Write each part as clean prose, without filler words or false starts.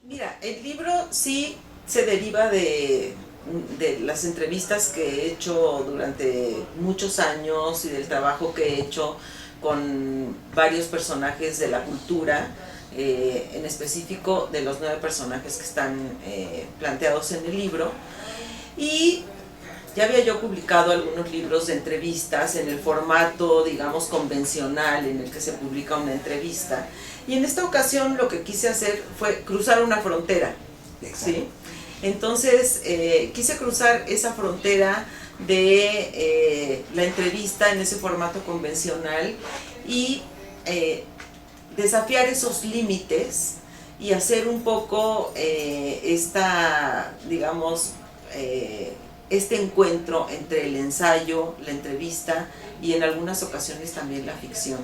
Mira, el libro sí se deriva de las entrevistas que he hecho durante muchos años y del trabajo que he hecho con varios personajes de la cultura, en específico de los 9 personajes que están planteados en el libro. Y ya había yo publicado algunos libros de entrevistas en el formato, digamos, convencional en el que se publica una entrevista. Y en esta ocasión lo que quise hacer fue cruzar una frontera. ¿Sí? Entonces quise cruzar esa frontera de la entrevista en ese formato convencional y desafiar esos límites y hacer un poco digamos, este encuentro entre el ensayo, la entrevista y en algunas ocasiones también la ficción.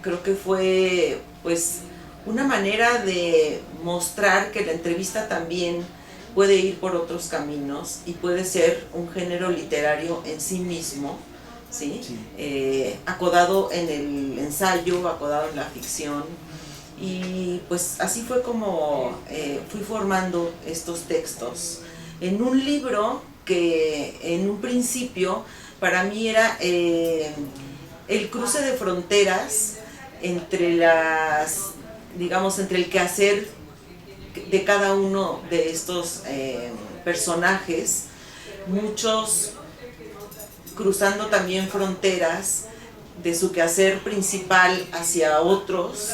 Creo que fue pues una manera de mostrar que la entrevista también puede ir por otros caminos y puede ser un género literario en sí mismo, ¿sí? Acodado en el ensayo, acodado en la ficción. Y pues así fue como fui formando estos textos en un libro que en un principio para mí era el cruce de fronteras entre digamos, entre el quehacer de cada uno de estos personajes, muchos cruzando también fronteras de su quehacer principal hacia otros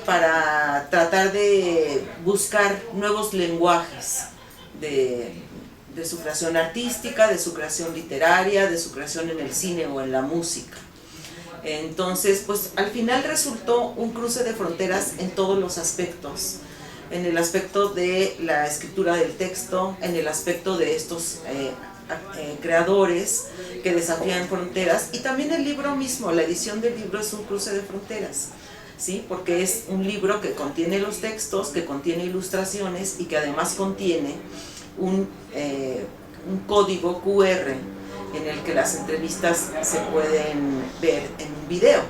para tratar de buscar nuevos lenguajes de su creación artística, de su creación literaria, de su creación en el cine o en la música. Entonces, pues al final resultó un cruce de fronteras en todos los aspectos, en el aspecto de la escritura del texto, en el aspecto de estos creadores que desafían fronteras, y también el libro mismo, la edición del libro es un cruce de fronteras, ¿sí? Porque es un libro que contiene los textos, que contiene ilustraciones y que además contiene un código QR en el que las entrevistas se pueden ver en un video.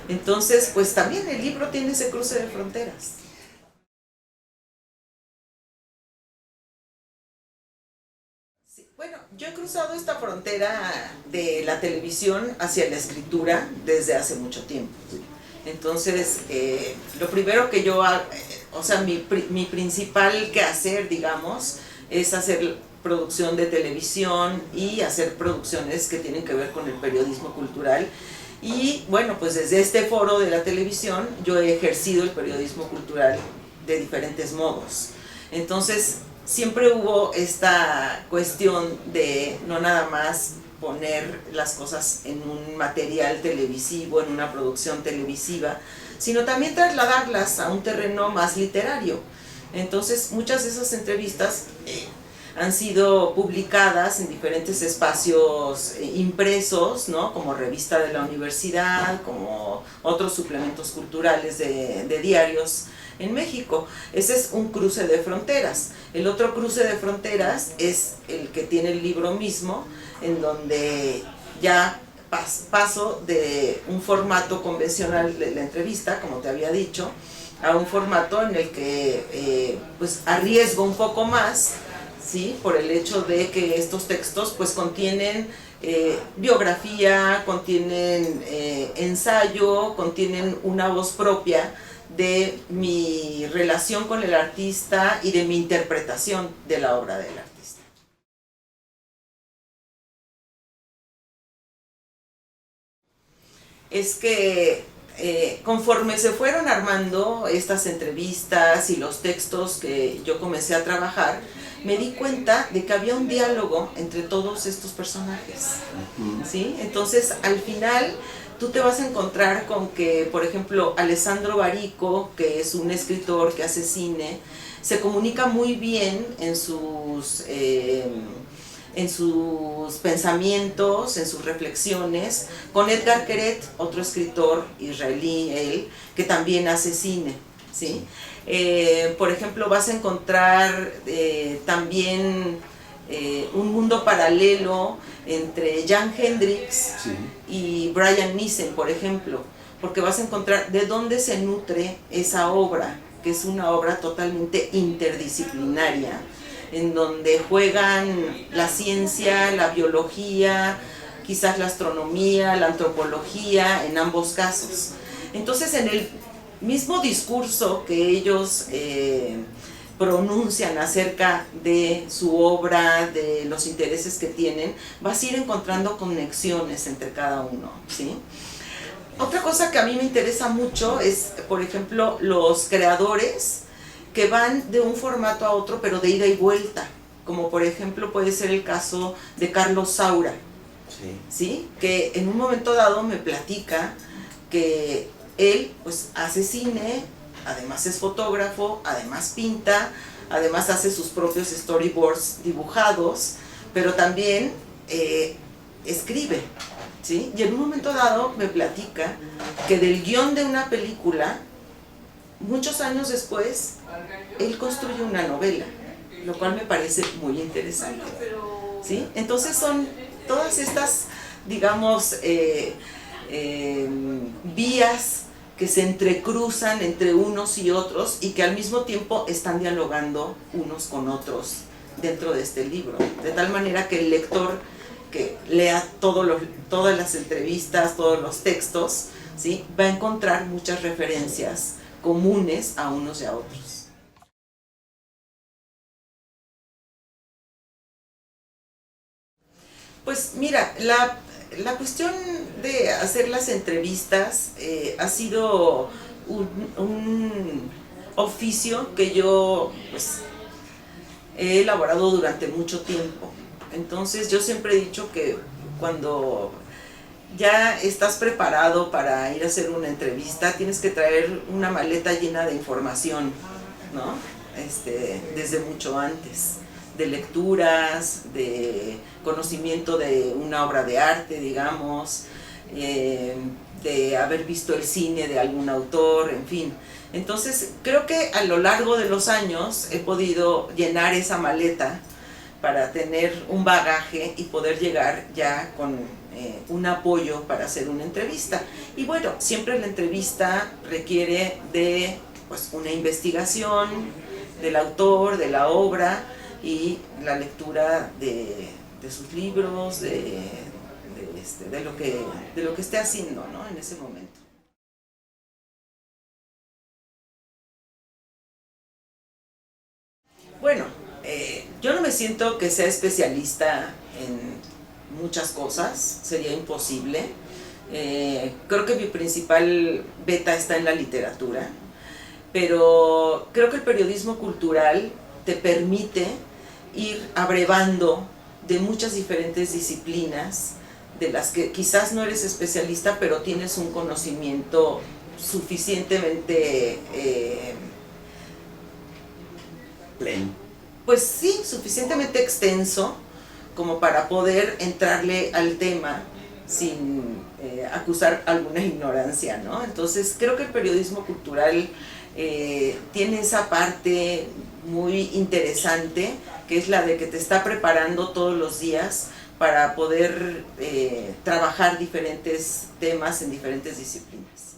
Entonces, pues también el libro tiene ese cruce de fronteras. Sí, bueno, yo he cruzado esta frontera de la televisión hacia la escritura desde hace mucho tiempo. Entonces, lo primero que yo hago, o sea, mi principal quehacer, digamos, es hacer producción de televisión y hacer producciones que tienen que ver con el periodismo cultural. Y bueno, pues desde este foro de la televisión yo he ejercido el periodismo cultural de diferentes modos. Entonces, siempre hubo esta cuestión de no nada más poner las cosas en un material televisivo, en una producción televisiva, sino también trasladarlas a un terreno más literario. Entonces, muchas de esas entrevistas han sido publicadas en diferentes espacios impresos, ¿no? Como revista de la universidad, como otros suplementos culturales de diarios en México. Ese es un cruce de fronteras. El otro cruce de fronteras es el que tiene el libro mismo, en donde ya paso de un formato convencional de la entrevista, como te había dicho, a un formato en el que pues arriesgo un poco más, ¿sí? Por el hecho de que estos textos pues contienen biografía, contienen ensayo, contienen una voz propia de mi relación con el artista y de mi interpretación de la obra del artista. Es que conforme se fueron armando estas entrevistas y los textos que yo comencé a trabajar, me di cuenta de que había un diálogo entre todos estos personajes, ¿sí? Entonces, al final, tú te vas a encontrar con que, por ejemplo, Alessandro Barico, que es un escritor que hace cine, se comunica muy bien en sus pensamientos, en sus reflexiones, con Edgar Keret, otro escritor israelí, él, que también hace cine, ¿sí? Por ejemplo, vas a encontrar también un mundo paralelo entre Jan Hendricks y Brian Nissen, por ejemplo, porque vas a encontrar de dónde se nutre esa obra, que es una obra totalmente interdisciplinaria, en donde juegan la ciencia, la biología, quizás la astronomía, la antropología, en ambos casos. Entonces, en el mismo discurso que ellos pronuncian acerca de su obra, de los intereses que tienen, vas a ir encontrando conexiones entre cada uno, ¿sí? Otra cosa que a mí me interesa mucho es, por ejemplo, los creadores que van de un formato a otro, pero de ida y vuelta, como por ejemplo puede ser el caso de Carlos Saura, ¿sí? Que en un momento dado me platica que él pues hace cine, además es fotógrafo, además pinta, además hace sus propios storyboards dibujados, pero también escribe, ¿sí? Y en un momento dado me platica que del guión de una película, muchos años después, él construye una novela, lo cual me parece muy interesante, ¿sí? Entonces son todas estas, digamos, vías que se entrecruzan entre unos y otros y que al mismo tiempo están dialogando unos con otros dentro de este libro, de tal manera que el lector que lea todas las entrevistas, todos los textos, ¿sí? Va a encontrar muchas referencias comunes a unos y a otros. Pues mira, la cuestión de hacer las entrevistas ha sido un oficio que yo pues, he elaborado durante mucho tiempo. Entonces yo siempre he dicho que cuando ya estás preparado para ir a hacer una entrevista, tienes que traer una maleta llena de información, ¿no? Desde mucho antes, de lecturas, de conocimiento de una obra de arte, digamos, de haber visto el cine de algún autor, en fin. Entonces creo que a lo largo de los años he podido llenar esa maleta para tener un bagaje y poder llegar ya con un apoyo para hacer una entrevista. Y bueno, siempre la entrevista requiere de pues, una investigación del autor, de la obra y la lectura de sus libros, de lo que esté haciendo, ¿no? En ese momento. Bueno, yo no me siento que sea especialista en muchas cosas, sería imposible. Creo que mi principal beta está en la literatura, pero creo que el periodismo cultural te permite ir abrevando de muchas diferentes disciplinas, de las que quizás no eres especialista, pero tienes un conocimiento suficientemente pues sí, suficientemente extenso como para poder entrarle al tema sin acusar alguna ignorancia, ¿no? Entonces creo que el periodismo cultural tiene esa parte muy interesante, que es la de que te está preparando todos los días para poder trabajar diferentes temas en diferentes disciplinas.